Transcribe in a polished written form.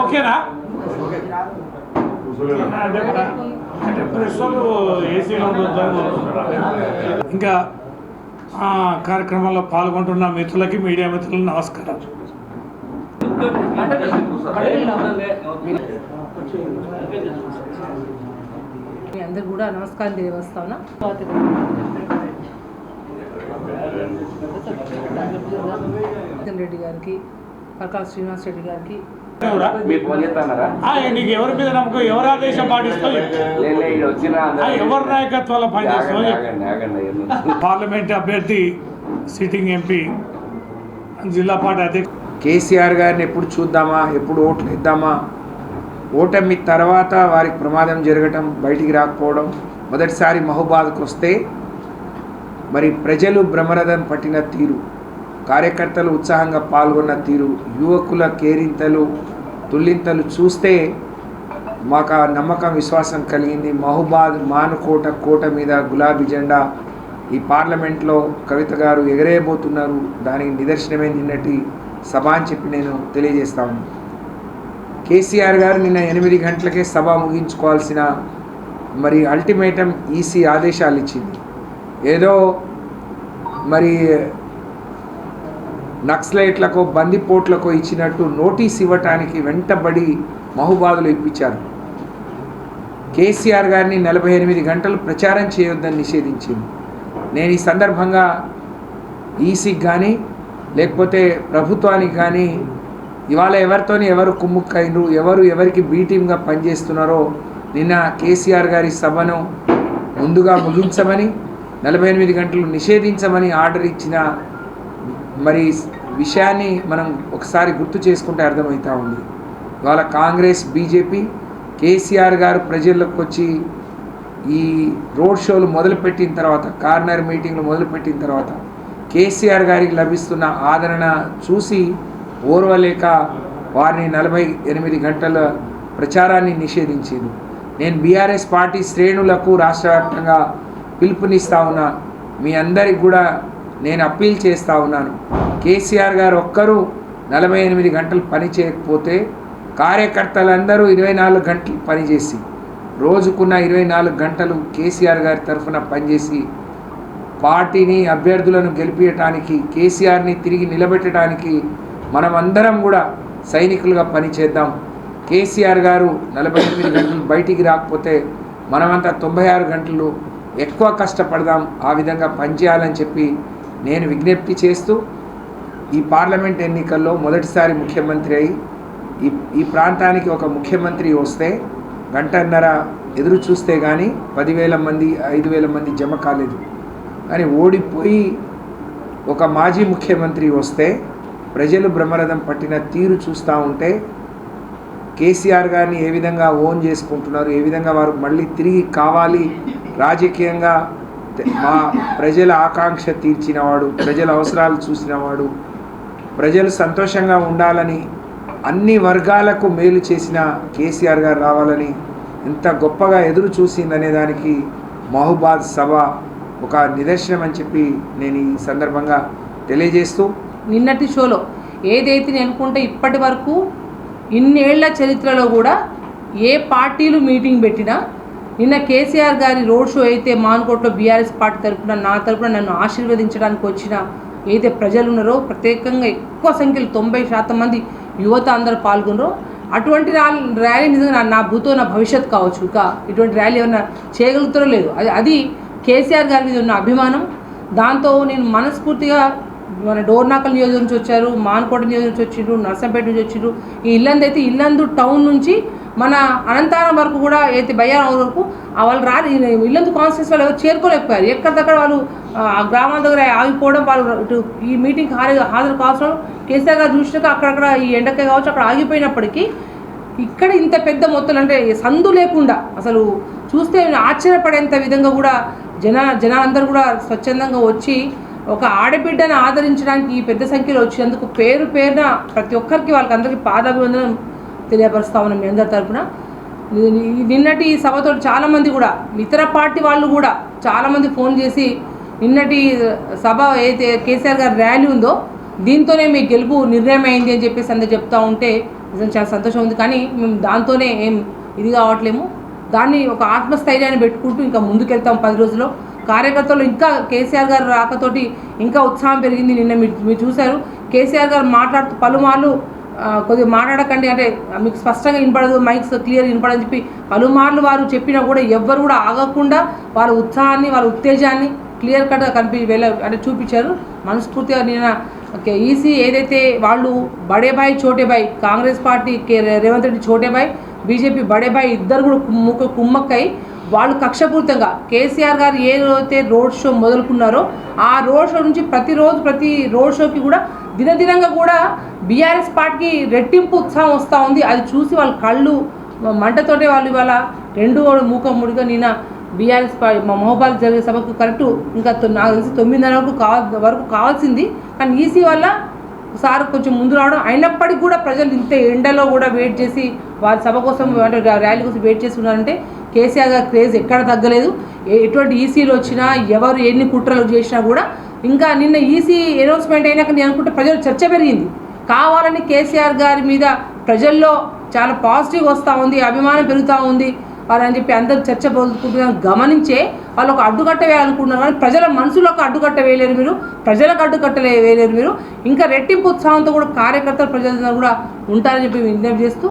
ఓకేనా అంటే ప్రెస్ ఏసీలో ఇంకా కార్యక్రమంలో పాల్గొంటున్న మిత్రులకి మీడియా మిత్రులకు నమస్కారం. మీ అందరు కూడా నమస్కారం తెలియవస్తా ఉన్నా. రెడ్డి గారికి, పరకాల శ్రీనివాస్ రెడ్డి గారికి నీకు ఎవరి మీద నమ్మకం, ఎవరు ఆదేశం పాటిస్తావు, ఎవరి నాయకత్వాల పనిచేస్తావు. పార్లమెంట్ అభ్యర్థి సిట్టింగ్ ఎంపీ జిల్లా పార్టీ అధ్యక్షుడు కేసీఆర్ గారిని ఎప్పుడు చూద్దామా, ఎప్పుడు ఓట్లు ఇద్దామా, ఓటమి తర్వాత వారికి ప్రమాదం జరగటం, బయటికి రాకపోవడం. మొదటిసారి మహబూబాద్కు వస్తే మరి ప్రజలు బ్రహ్మరథం పట్టిన తీరు, కార్యకర్తలు ఉత్సాహంగా పాల్గొన్న తీరు, యువకుల కేరింతలు తుల్లింతలు చూస్తే మాకు ఆ నమ్మకం విశ్వాసం కలిగింది. మహబూబాద్ మానుకోట కోట మీద గులాబీ జెండా ఈ పార్లమెంట్లో కవిత గారు ఎగరేయబోతున్నారు. దానికి నిదర్శనమే నిన్నటి సభ అని చెప్పి నేను తెలియజేస్తాను. కేసీఆర్ గారు నిన్న 8 గంటలకే సభ ముగించుకోవాల్సిన మరి అల్టిమేటం ఈసీ ఆదేశాలు ఇచ్చింది. ఏదో మరి నక్సలైట్లకో బందిపోట్లకో ఇచ్చినట్టు నోటీస్ ఇవ్వటానికి వెంటబడి మహబూబాద్లో ఇప్పించారు. కేసీఆర్ గారిని 48 గంటలు ప్రచారం చేయొద్దని నిషేధించింది. నేను ఈ సందర్భంగా ఈసీకి కానీ లేకపోతే ప్రభుత్వానికి కానీ ఇవాళ ఎవరితోని ఎవరు కుమ్ముక్కైనరు, ఎవరు ఎవరికి బీ టీమ్గా పనిచేస్తున్నారో నిన్న కేసీఆర్ గారి సభను ముందుగా ముగించమని 48 గంటలు నిషేధించమని ఆర్డర్ ఇచ్చిన మరి విషయాన్ని మనం ఒకసారి గుర్తు చేసుకుంటే అర్థమవుతూ ఉంది. ఇవాళ కాంగ్రెస్ బీజేపీ కేసీఆర్ గారు ప్రజల్లోకి వచ్చి ఈ రోడ్ షోలు మొదలుపెట్టిన తర్వాత, కార్నర్ మీటింగ్లు మొదలుపెట్టిన తర్వాత కేసీఆర్ గారికి లభిస్తున్న ఆదరణ చూసి ఓర్వలేక వారిని 48 గంటల ప్రచారాన్ని నిషేధించింది. నేను బీఆర్ఎస్ పార్టీ శ్రేణులకు రాష్ట్ర వ్యాప్తంగా పిలుపునిస్తూ ఉన్నా. మీ అందరికి కూడా నేను అప్పీల్ చేస్తూ ఉన్నాను. కేసీఆర్ గారు ఒక్కరూ 48 గంటలు పని చేయకపోతే కార్యకర్తలందరూ 24 గంటలు పనిచేసి రోజుకున్న 24 గంటలు కేసీఆర్ గారి తరఫున పనిచేసి పార్టీని అభ్యర్థులను గెలిపించడానికి, కేసీఆర్ని తిరిగి నిలబెట్టడానికి మనమందరం కూడా సైనికులుగా పనిచేద్దాం. కేసీఆర్ గారు 48 గంటలు బయటికి రాకపోతే మనమంతా 96 గంటలు ఎక్కువ కష్టపడదాం. ఆ విధంగా పనిచేయాలని చెప్పి నేను విజ్ఞప్తి చేస్తూ, ఈ పార్లమెంట్ ఎన్నికల్లో మొదటిసారి ముఖ్యమంత్రి అయి ఈ ప్రాంతానికి ఒక ముఖ్యమంత్రి వస్తే గంటన్నర ఎదురు చూస్తే కానీ 10,000 మంది 5,000 మంది జమ కాలేదు. కానీ ఓడిపోయి ఒక మాజీ ముఖ్యమంత్రి వస్తే ప్రజలు బ్రహ్మరథం పట్టిన తీరు చూస్తూ ఉంటే కేసీఆర్ గారిని ఏ విధంగా ఓన్ చేసుకుంటున్నారు, ఏ విధంగా వారు మళ్ళీ తిరిగి కావాలి, రాజకీయంగా మా ప్రజల ఆకాంక్ష తీర్చినవాడు, ప్రజల అవసరాలు చూసినవాడు, ప్రజలు సంతోషంగా ఉండాలని అన్ని వర్గాలకు మేలు చేసిన కేసీఆర్ గారు రావాలని ఎంత గొప్పగా ఎదురు చూసిందనే దానికి మహబూబాద్ సభ ఒక నిదర్శనం అని చెప్పి నేను ఈ సందర్భంగా తెలియజేస్తూ, నిన్నటి షోలో ఏదైతే నేను అనుకుంటే ఇప్పటి వరకు ఇన్నేళ్ల చరిత్రలో కూడా ఏ పార్టీలు మీటింగ్ పెట్టినా నిన్న కేసీఆర్ గారి రోడ్ షో అయితే మానుకోటలో బీఆర్ఎస్ పార్టీ తరఫున నా తరఫున నన్ను ఆశీర్వదించడానికి వచ్చిన ఏదైతే ప్రజలు ఉన్నారో, ప్రత్యేకంగా ఎక్కువ సంఖ్యలో 90% మంది యువత అందరూ పాల్గొనరో, అటువంటి ర్యాలీ నిజంగా నా భూతో నా భవిష్యత్ కావచ్చు. ఇక ఇటువంటి ర్యాలీ ఏమన్నా చేయగలుగుతారో లేదు, అది కేసీఆర్ గారి మీద ఉన్న అభిమానం. దాంతో నేను మనస్ఫూర్తిగా మన డోర్నాకల్ నియోజకవర్గం నుంచి వచ్చారు, మాన్కోట నియోజకవర్గం నుంచి వచ్చిండ్రు, నర్సంపేట నుంచి వచ్చిండ్రు. ఈ ఇల్లందు అయితే ఇల్లందు టౌన్ నుంచి మన అనంతారం వరకు కూడా అయితే బయ్యారం వరకు వాళ్ళు ఇల్లందు కాన్స్టిట్యూన్స్ వాళ్ళు ఎవరు చేరుకోలేకపోయారు. ఎక్కడిదక్కడ వాళ్ళు ఆ గ్రామాల దగ్గర ఆగిపోవడం, వాళ్ళు ఇటు ఈ మీటింగ్కి హాజరు కావాల్సిన కేసీఆర్ గారు చూసినాక అక్కడక్కడ ఈ ఎండకే కావచ్చు అక్కడ ఆగిపోయినప్పటికీ ఇక్కడ ఇంత పెద్ద మొత్తం అంటే సందు లేకుండా అసలు చూస్తే ఆశ్చర్యపడేంత విధంగా కూడా జనాలందరూ కూడా స్వచ్ఛందంగా వచ్చి ఒక ఆడబిడ్డను ఆదరించడానికి ఈ పెద్ద సంఖ్యలో వచ్చినందుకు పేరున ప్రతి ఒక్కరికి వాళ్ళకందరికీ పాదాభివందనం తెలియపరుస్తా ఉన్నాం మీ అందరి తరఫున. నిన్నటి సభతో చాలామంది కూడా ఇతర పార్టీ వాళ్ళు కూడా చాలామంది ఫోన్ చేసి నిన్నటి సభ ఏదైతే కేసీఆర్ గారి ర్యాలీ ఉందో దీంతోనే మీ గెలుపు నిర్ణయం అయింది అని చెప్పేసి అందరూ చెప్తూ ఉంటే నిజంగా చాలా సంతోషం ఉంది. కానీ మేము దాంతోనే ఏం ఇది కావట్లేము. దాన్ని ఒక ఆత్మస్థైర్యాన్ని పెట్టుకుంటూ ఇంకా ముందుకెళ్తాం. 10 రోజుల్లో కార్యకర్తలు ఇంకా కేసీఆర్ గారు రాకతోటి ఇంకా ఉత్సాహం పెరిగింది. నిన్న మీరు చూశారు కేసీఆర్ గారు మాట్లాడుతూ పలుమార్లు కొద్దిగా మాట్లాడకండి అంటే మీకు స్పష్టంగా వినపడదు, మైక్స్ క్లియర్ వినపడని చెప్పి పలుమార్లు వారు చెప్పినా కూడా ఎవ్వరు కూడా ఆగకుండా వాళ్ళ ఉత్సాహాన్ని వాళ్ళ ఉత్తేజాన్ని క్లియర్ కట్గా అంటే చూపించారు. మనస్ఫూర్తిగా నిన్న ఈసీ ఏదైతే వాళ్ళు బడే బాయ్ చోటే బాయ్, కాంగ్రెస్ పార్టీ రేవంత్ రెడ్డి చోటే బాయ్, బీజేపీ బడే బాయ్ ఇద్దరు కూడా కుమ్మక్కై వాళ్ళు కక్షపూరితంగా కేసీఆర్ గారు ఏదైతే రోడ్ షో మొదలుకున్నారో ఆ రోడ్ షో నుంచి ప్రతి రోడ్ షోకి కూడా దినదినంగా కూడా బీఆర్ఎస్ పార్టీకి రెట్టింపు ఉత్సాహం వస్తూ ఉంది. అది చూసి వాళ్ళ కళ్ళు మంటతోటే వాళ్ళు ఇవాళ రెండు మూకముడిగా నిన్న బీఆర్ఎస్ మా మహబాద్ జరిగే సభకు కరెక్టు ఇంకా నాకు తెలిసి 9:30 వరకు కావాల్సింది. కానీ ఈసీ వల్ల సార్ కొంచెం ముందు రావడం, అయినప్పటికీ కూడా ప్రజలు ఇంత ఎండలో కూడా వెయిట్ చేసి వారి సభ కోసం అంటే ర్యాలీ కోసం వెయిట్ చేసి ఉన్నారంటే కేసీఆర్ గారి క్రేజ్ ఎక్కడ తగ్గలేదు. ఎటువంటి ఈసీలు వచ్చినా ఎవరు ఎన్ని కుట్రలు చేసినా కూడా ఇంకా నిన్న ఈసీ అనౌన్స్మెంట్ అయినాక నేను అనుకుంటే ప్రజలు చర్చ పెరిగింది. కావాలని కేసీఆర్ గారి మీద ప్రజల్లో చాలా పాజిటివ్ వస్తూ ఉంది, అభిమానం పెరుగుతూ ఉంది వారు అని చెప్పి అందరూ చర్చ పొందుకుంటున్నాను గమనించే వాళ్ళు ఒక అడ్డుకట్ట వేయాలనుకుంటున్నారు. కానీ ప్రజల మనసులకు అడ్డుకట్ట వేయలేరు మీరు, ప్రజలకు అడ్డుకట్ట వేయలేరు మీరు. ఇంకా రెట్టింపు ఉత్సాహంతో కూడా కార్యకర్తలు ప్రజలందరూ కూడా ఉంటారని చెప్పి విజ్ఞప్తి చేస్తూ